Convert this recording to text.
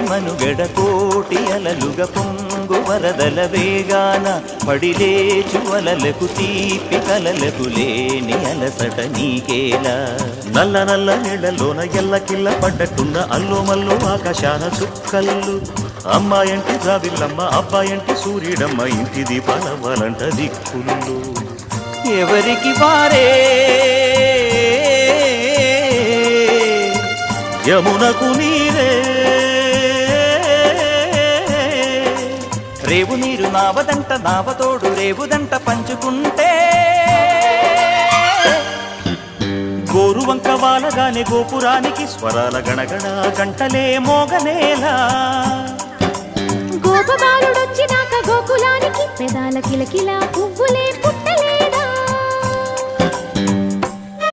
మనుగడ కోటి అలలుగ పొంగు వరదల వేగాన పడిలేచు అలలకు తీపి కలలకు లేని అలసట నీకేలా నల్ల నల్ల నీళ్లలోన ఎల్లకిల్ల పడ్డట్టున్న అల్లో మల్లో ఆకాశాన చుక్కల్లు అమ్మాయంటి జాబిల్లమ్మ అబ్బాయంటి సూర్యుడమ్మ ఇంటి దీపాలవ్వాలంట దిక్కులు ఎవరికి వారే యమునకు నీరే రేవు నీరు నావదంట నావతోడు రేవుదంట పంచుకుంటే గోరువంక వాలగానే గోపురానికి స్వరాల గణగణ గంటలే మోగనేలా గోపబాలుడొచ్చినాక గోకులానికి పెదాల కిలకిలా పువ్వులే